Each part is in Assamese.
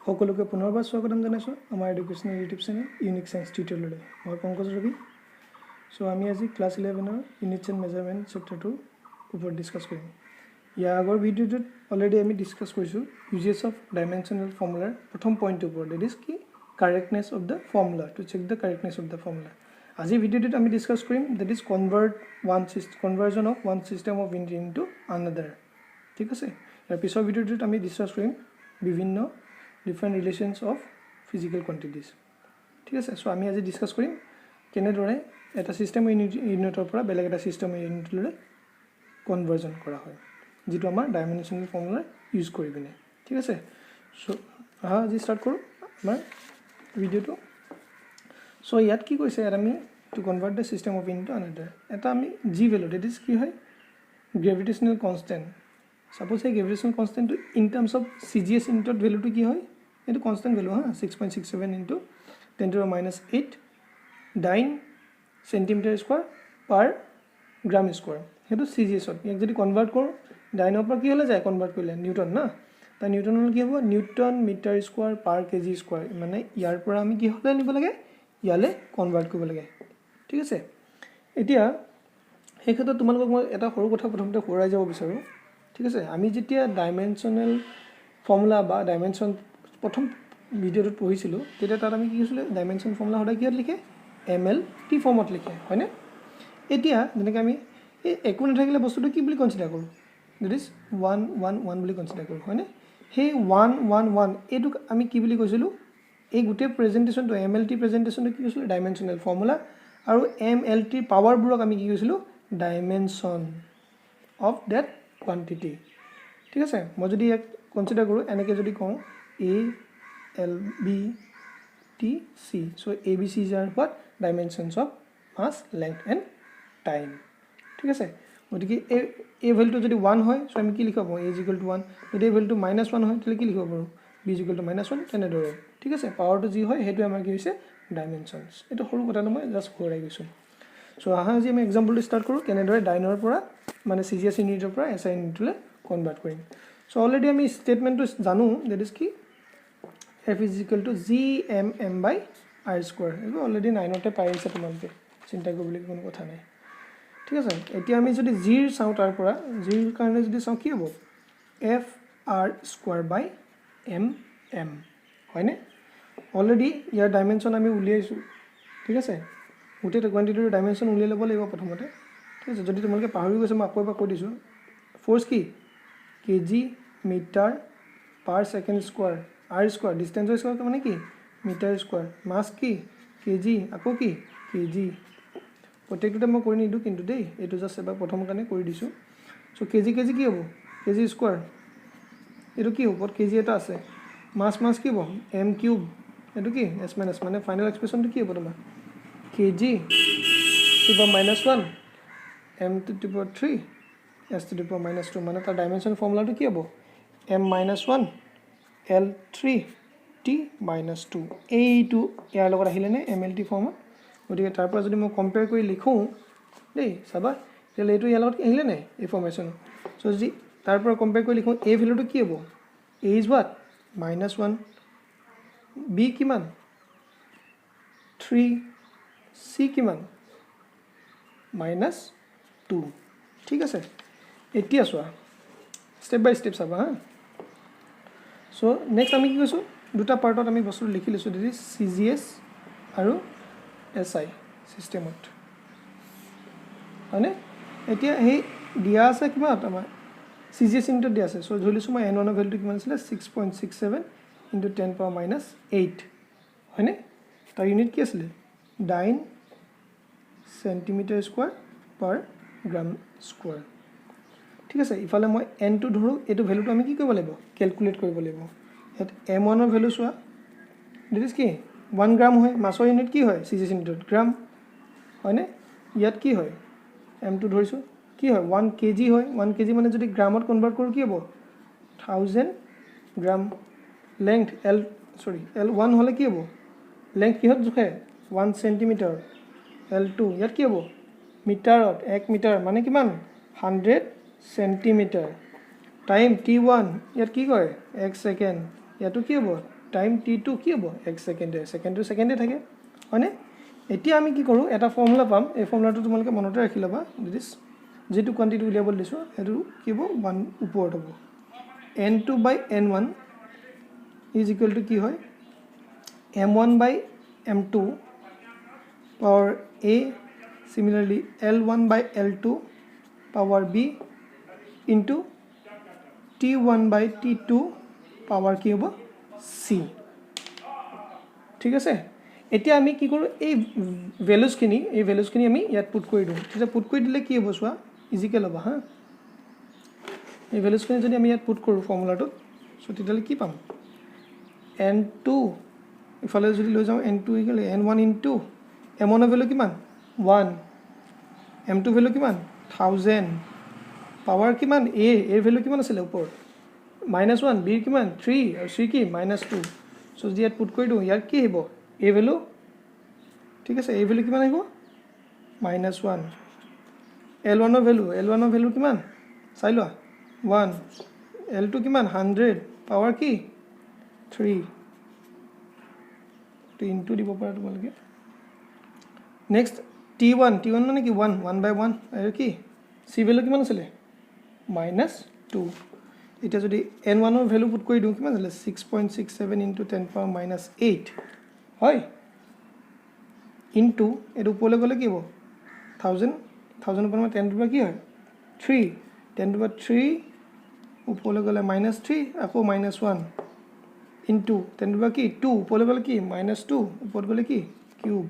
সকলোকে পুনৰবাৰ স্বাগতম জনাইছোঁ আমাৰ educational YouTube channel unique science টিউটৰিয়েললৈ মই পংকজ ৰবি সো আমি আজি ক্লাছ 11ৰ ইউনিটছ এণ্ড মেজাৰমেণ্ট চেপ্টাৰটোৰ ওপৰত ডিছকাছ কৰিম ইয়াৰ আগৰ ভিডিঅ'টোত অলৰেডি আমি ডিছকাছ কৰিছোঁ ইউজেছ অফ ডাইমেনশ্যনেল ফৰ্মুলাৰ প্ৰথম পইণ্টটোৰ ওপৰত ডেট ইজ কি correctness of the formula to check the correctness of the formula আজি ভিডিঅ'টোত আমি ডিছকাছ কৰিম that is conversion of one system of unit into another ঠিক আছে ইয়াৰ পিছৰ ভিডিঅ'টোত আমি ডিছকাছ কৰিম বিভিন্ন different relations of physical quantities ঠিক আছে সো আমি আজি ডিসকাস কৰিম কেনেদৰে এটা সিস্টেম ইউনিটৰ পৰা বেলেগ এটা সিস্টেম ইউনিটলৈ কনভাৰ্জন কৰা হয় যেটো আমাৰ ডাইমেনশ্যনেল ফৰ্মুলা ইউজ কৰি বিনে ঠিক আছে সো আজি স্টাৰ্ট কৰো আমাৰ ভিডিওটো সো ইয়াত কি কৈছে ইয়াত আমি to convert the system of into another এটা আমি জি ভ্যালু দ্যাট ইজ কি হয় gravitational constant suppose a gravitational constant in terms of CGS unit value to ki hoy into constant value 6.67 into 10 to the minus 8 dyne centimeter square per gram square hetu CGS ot ek jodi convert kor dyne upor ki hole jay convert korle newton na ta newton hol ki hobo newton meter square per kg square mane yar pora ami ki hole nibo lage yale convert koribo lage thik ase etia he kheto tumalok moi eta horu kotha prothomte horai jabo bisaru ঠিক আছে আমি যেতিয়া ডাইমেনশনাল ফর্মুলা বা ডাইমেনশন প্রথম ভিডিওত পঢ়িছিলো তেতিয়া তাত আমি কি কৈছিল ডাইমেনশন ফর্মুলা হডা কিহত লিখে ml টি ফর্মত লিখে হয়নে এতিয়া যেনেকৈ আমি এই একো নাথাকিলে বস্তুটো কি বুলি কনসিডাৰ কৰো দ্যাট ইজ 111 বুলি কনসিডাৰ কৰো হয়নে সেই 111 এটো আমি কি বুলি কৈছিলো এই গুটে প্ৰেজেন্টেশনটো mlt প্ৰেজেন্টেশনটো কি কৈছিলো ডাইমেনশনাল ফৰ্মুলা আৰু mlt পাৱাৰ বুৰক আমি কি কৈছিলো ডাইমেনশন অফ দ্যাট quantity ঠিক আছে মই যদি এক কনসিডাৰ কৰো এনেকৈ যদি কওঁ a l b t c so abc is are what dimensions of mass length and time ঠিক আছে গতিকে a ভ্যালু যদি 1 হয় সো আমি কি লিখব a = 1 যদি a ভ্যালু -1 হয় তাহলে কি লিখব পাৰো b = -1 তেনেদৰে ঠিক আছে পাৱাৰটো যি হয় হেতু আমাৰ কি হৈছে ডাইমেনশনস এটো সৰু কথাটো মই জাস্ট ঘূৰাই গৈছো সো আজি আমি এক্সাম্পলটো স্টাৰ্ট কৰো কেনেদৰে ডাইনৰ পৰা মানে CGS ইউনিটৰ পৰা SI ইউনিটলৈ কনভাৰ্ট কৰিম সো অলৰেডি আমি স্টেটমেন্টটো জানো দ্যাট ইজ কি F = gmm/r²। এটো অলৰেডি 9 তে পাই আছে তোমালোকে চিন্তা কৰিবলৈ কোনো কথা নাই ঠিক আছে এতিয়া আমি যদি g ৰ চাও তাৰ পৰা g ৰ কাৰণে যদি চাও কি হ'ব F_r²/mm হয়নে অলৰেডি ইয়াৰ ডাইমেনশন আমি উলিয়াইছো ঠিক আছে উঠে কোয়ান্টিটিৰ ডাইমেনশন উলিয়াই ল'ব লাগিব প্ৰথমতে ঠিক আছে যদি তোমালোকে পাহৰি গৈছে মই আকৌ এবাৰ কৈ দিছো ফোৰ্স কি KG metre per second square r square ডিসটেন্সৰ স্কয়াৰ মানে কি মিটাৰ স্কয়াৰ মাস কি কেজি আকৌ কি কেজি প্ৰত্যেকটোতে মই কৰি নিদু কিন্তু দেই এটো জাস্ট এবাৰ প্ৰথম কাৰণে কৰি দিছো সো কেজি কি হ'ব কেজি স্কয়াৰ এটো কি হ'ব কেজি এটা আছে মাস কি হ'ব m কিউব এটো কি s - মানে ফাইনাল এক্সপ্ৰেছনটো কি হ'ব তোমাৰ kg to the -1 m to the power 3 s to the power -2 মানে তাৰ ডাইমেনশন ফৰ্মুলাটো কি হ'ব m - 1 l3 t - 2 এইটো ইয়াৰ লগত আহিলে নে mlt ফৰ্মত গতিকে তাৰ পৰা যদি মই কম্পেয়াৰ কৰি লিখো দেই চাবা তেলে এইটো ইয়াৰ লগত আহিলে নে ইনফৰমেশন সো যদি তাৰ পৰা কম্পেয়াৰ কৰি লিখো a ভ্যালুটো কি হ'ব a is what -1 b কিমান 3 c কিমান -2 ঠিক আছে এতিয়া চোৱা স্টেপ বাই স্টেপ চাবা সো নেক্সট আমি কি কৈছো দুটা পাৰ্টত আমি বস্তু লিখি লৈছো দিস CGS আৰু SI সিস্টেমত মানে এতিয়া এই দিয়া আছে কিমান আমাৰ CGS ইনটু দিয়া আছে সো ধৰিছো মই n1 ভ্যালুটো কিমান আছিল 6.67 * 10⁻8 হয়নে তাৰ ইউনিট কি আছিল dyne centimeter square per gram square ঠিক আছে ইফালে মই n টো ধৰো এটো ভ্যালুটো আমি কি কৰিব লাগিব ক্যালকুলেট কৰিব লাগিব এট m1 ৰ ভ্যালু সোৱা দিস ইজ কি 1 গ্ৰাম হয় মাছৰ ইউনিট কি হয় CGS ইউনিট গ্ৰাম হয়নে ইয়াত কি হয় m টো ধৰিছো কি হয় 1 kg হয় 1 kg মানে যদি গ্ৰামত কনভাৰ্ট কৰো কি হ'ব 1000 গ্ৰাম লেংথ l1 হলে কি হ'ব লেংথ কিহত জুখে 1 সেন্টিমিটাৰ l2 ইয়াত কি হ'ব মিটাৰত 1 মিটাৰ মানে কিমান 100 সেন্টিমিটাৰ টাইম t1 ইয়াত কি কয় 1 সেকেন্ড ইয়াতো কি হ'ব টাইম t2 কি হ'ব 1 সেকেন্ডে সেকেন্ডটো সেকেন্ডে থাকে হয়নে এতিয়া আমি কি কৰো এটা ফৰ্মুলা পাম এই ফৰ্মুলাটো তোমালোকে মনতে ৰাখি লবা দিস যেটো কোয়ান্টিটি উলিয়াব দিছো এটো কি হ'ব 1 ওপৰত হ'ব n2 by n1 is equal to কি হয় m1 by m2 power a similarly l1 by l2 power b into t1 by t2 power কি হ'ব c ঠিক আছে এতিয়া আমি কি কৰো এই ভ্যালুজখিনি আমি ইয়াত পুট কৰি দিও তেতিয়া পুট কৰি দিলে কি হ'ব সোৱা ইজিকেল হ'ব হা এই ভ্যালুজখিনি যদি আমি ইয়াত পুট কৰো ফৰ্মুলাটো সো তেতিয়ালে কি পাম n2 ইফালে যদি লৈ যাও n2 equal n1 into m1 এর ভ্যালু কিমান 1 m2 ভ্যালু কিমান 1000 পাওয়ার কিমান a এর ভ্যালু কিমান আছিল উপর -1 b কিমান 3 আৰু c কি -2 সো যদি ইয়াত পুট কৰি দিও ইয়াৰ কি হ'ব a ভ্যালু ঠিক আছে a ভ্যালু কিমান আহিব -1 l1 এর ভ্যালু কিমান চাই লোৱা 1 l2 কিমান 100 পাওয়াৰ কি 3 তো ইনটু দিব পাৰা তোমালোকে নেক্সট t1 মানে কি 1 by 1 আৰু কি c ভ্যালু কিমান আছিল -2 এটা যদি n1 এৰ ভ্যালু পুট কৰি দিও কিমান আছিল 6.67 into 10 power -8 হয় ইনটু এটো উপলে গলে কি হ'ব 1000 উপর 10 টু কি হয় 3 10 টু 3 উপলে গলে -3 আকৌ -1 into 10 টু কি 2 উপলে গলে কি -2 উপর গলে কি কিউব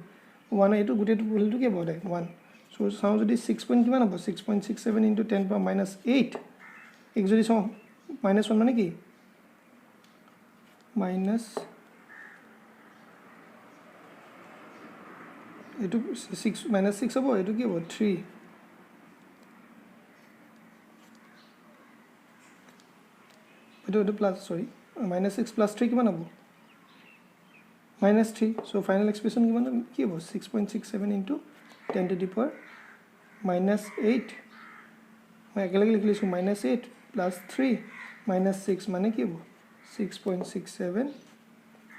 1 এটো গুটেটো ভ্যালুটো কি হ'ব 1 সো সাউ যদি 6 পইণ্ট কিমান হ'ব 6.67 into 10 power -8 এক যদি সাউ -1 মানে কি মাইনাস এটো 6 -6 হ'ব এটো কি হ'ব 3 এটো প্লাস সরি -6 plus 3 কিমান হ'ব -3 so final expression কিমান কি হ'ব 6.67 into 10 to the power -8 মই একেলগে লিখিছো -8 plus 3 -6 মানে কি হ'ব 6.67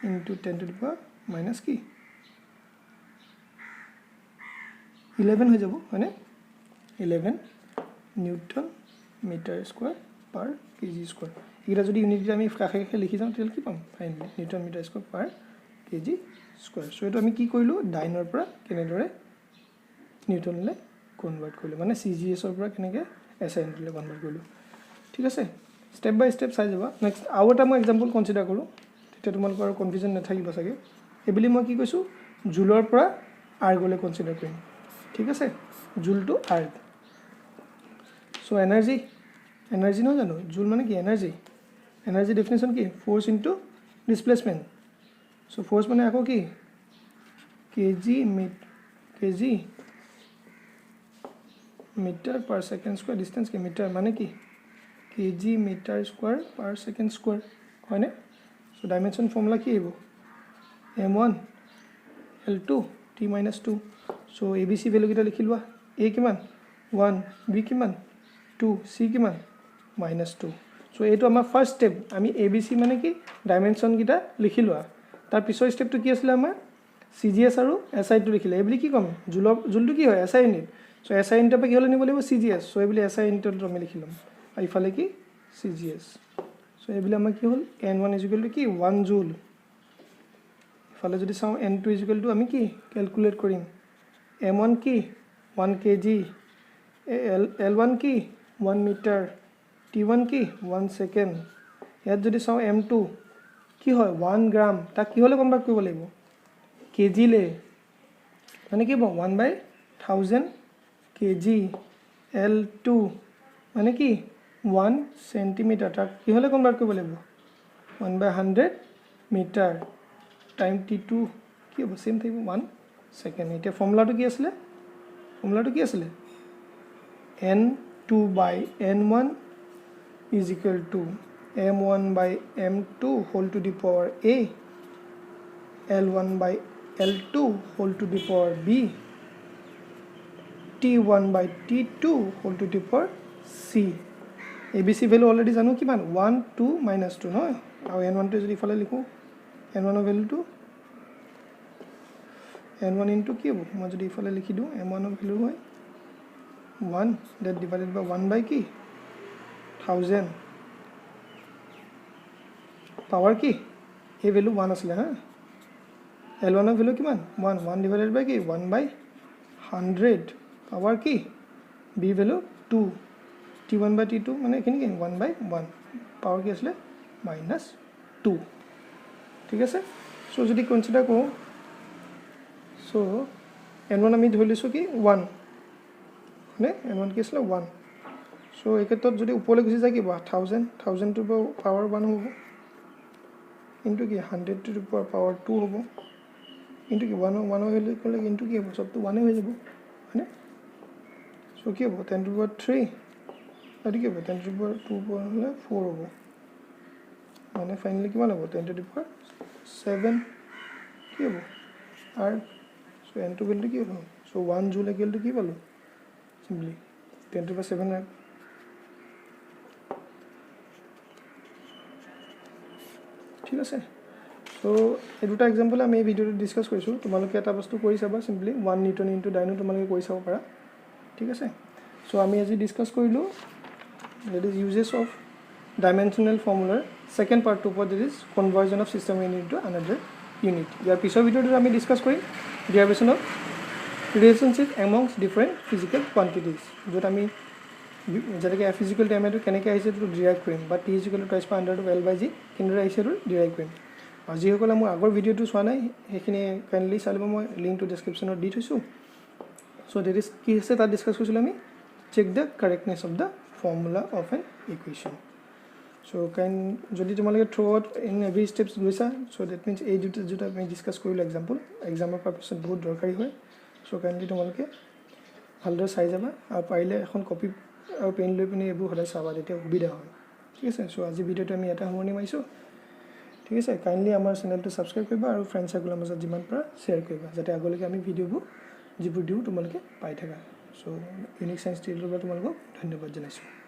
into 10 to the power minus কি 11 হৈ যাব মানে 11 নিউটন মিটাৰ স্কয়াৰ পাৰ কেজি স্কয়াৰ এটা যদি ইউনিট আমি কাখে লিখি যাও তেল কি পাম ফাইনালি নিউটন মিটাৰ স্কয়াৰ পাৰ কেজি স্কয়াৰ সো এটো আমি কি কৰিলো ডাইনৰ পৰা কেনেদৰে নিউটনলে কনভাৰ্ট কৰিলো মানে সিজিএস ৰ পৰা কেনেকে এসআই ইউনিটলে কনভাৰ্ট কৰিলো ঠিক আছে স্টেপ বাই স্টেপ চাই যাবা নেক্সট আৰু এটা মই এক্সাম্পল কনসিডাৰ কৰো তেতিয়া তোমালোকৰ কনফিউজন নাথাকিব সাগে এবিলি মই কি কৈছো জুলৰ পৰা আৰ্গলে কনসিডাৰ কৰিম ঠিক আছে জুল টু আৰ্গ সো এনার্জি নহয় জানো জুল মানে কি এনার্জি ডেফিনেশন কি force into displacement so force মানে আকো কি kg metre per second square distance কি মিটার মানে কি kg metre square per second square হয় না সো ডাইমেনশন ফর্মুলা কি হবো m1 l2 t-2 so abc value কিটা লিখি লোৱা a কিমান 1 b কিমান 2 c কিমান -2 সো এটো আমাৰ ফাৰ্স্ট স্টেপ আমি abc মানে কি ডাইমেনশন কিটা লিখি লোৱা তাৰ পিছৰ স্টেপটো কি আছিল আমাৰ cgs আৰু si টো লিখিলে এবলি কি কম জুলটো কি হয় si ইউনিট সো si ইউনিটৰ পৰা কি হলে নিব লাগিব cgs সো এবলি si ইউনিটটো আমি লিখিলাম আৰু ইফালে কি cgs সো এবলি আমাৰ কি হল n1 কি 1 জুল ইফালে যদি চাও n2 আমি কি ক্যালকুলেট কৰিম m1 কি 1 kg l1 কি 1 মিটাৰ t1 কি 1 সেকেন্ড ইয়াত যদি চাও m2 কি হয় 1 গ্রাম তা কি হলে কনভার্ট কৰিব লাগিব কেজি লে মানে কি 1/1000 kg l2 মানে কি 1 সেন্টিমিটার তা কি হলে কনভার্ট কৰিব লাগিব 1/100 মিটাৰ টাইম t2 কি হ'ব সেম থাকিব 1 সেকেন্ড এটা ফর্মুলাটো কি আছিল n2 by n1 is equal to m1 by m2 whole to the power a l1 by l2 whole to the power b t1 by t2 whole to the power c abc value already জানো কিমান 1 2 -2 নহয় আৰু n1 টো যদি ফালে লিখো n1 ৰ ভ্যালুটো n1 ইনটু কি হ'ব মই যদি ইফালে লিখি দিওঁ m1 ৰ ভ্যালু হয় 1 that divided by 1 by কি 1000 পাৱাৰ কি এই ভ্যালু 1 আছিল হা l1 ৰ ভ্যালু কিমান 1 1 divided by কি 1 by 100 পাৱাৰ কি b value 2 t1 by t2 মানে এখিনি কি 1 by 1 পাৱাৰ কি আছিল -2 ঠিক আছে সো যদি কনসিডাৰ কৰো সো n1 আমি ধৰি লৈছো কি 1 মানে n1 কি আছিল 1 সো এই ক্ষেত্ৰত যদি ওপৰলৈ গুচি যায় কি 1000 টু পাৱাৰ 1 হ'ব ইনটু কি 100 টু পাৱাৰ 2 হ'ব ইনটু কি 1 হলে কলে ইনটু কি হ'ব সবটো 1 হৈ যাব হয়নে সো কি হ'ব 10 টু পাৱাৰ 3 আৰু কি হ'ব 10 টু পাৱাৰ 2 হলে 4 হ'ব মানে ফাইনালি কিমান হ'ব 10 টু দি পাৱাৰ 7 কি হ'ব আৰু সো n টু ভ্যালু কি হ'ব সো 1 জুল ইকুৱেল টু কি পালো সিম্পলি 10 টু পাৱাৰ 7 হয় ঠিক আছে সো এই দুটা এক্সাম্পল আমি এই ভিডিওটো ডিসকাস কৰিছো তোমালোকে এটা বস্তু কৰি চাবা সিম্পলি 1 নিউটন ইনটু ডাইনো তোমালোকে কৰি চাব পাৰা ঠিক আছে সো আমি আজি ডিসকাস কৰিলো that is uses of dimensional formula second part to that is conversion of system unit to another unit ইয়াৰ পিছৰ ভিডিওটো আমি ডিসকাস কৰিম derivation of relationship amongst different physical quantities যত আমি যেনেকৈ ফিজিক্যাল ডাইমেনটো কেনেকৈ আহিছে তো ডিৰাইভ কৰিম বা t twice by under of l by g কেনেদৰে আহিছে তো ডিৰাইভ কৰিম আৰু যিসকলে মোৰ আগৰ ভিডিওটো চোৱা নাই সেইখিনি কাইণ্ডলি চালিব মই লিংকটো ডেসক্ৰিপচনত দি থৈছো সো দ্যাট ইজ কি আছে তাত ডিসকাস কৰিছিলো আমি check the correctness of the formula of an equation so যদি তোমালোকে through out in every steps গৈছা so that means এই দুটা আমি ডিসকাস কৰিলো এক্সাম্পল পাৰপাছত বহুত দৰকাৰী হয় so কাইণ্ডলি তোমালোকে ভালদৰে চাই যাবা আৰু পাৰিলে এখন কপি আৰু পেন লৈ পিনে এইবোৰ সদায় চাবা তেতিয়া সুবিধা হয় ঠিক আছে সো আজি ভিডিওটো আমি এটা সামৰণি মাৰিছো ঠিক আছে কাইণ্ডলি আমাৰ চেনেলটো সাবস্ক্ৰাইব কৰিবা আৰু ফ্ৰেণ্ড সাৰ্কেলৰ মাজত যিমান পাৰা শ্বেয়াৰ কৰিবা যাতে আগলৈকে আমি ভিডিওবোৰ যিবোৰ দিও তোমালোকে পাই থাকা সো ইউনিক সায়েন্স টিউটৰৰ পৰা তোমালোকক ধন্যবাদ জনাইছো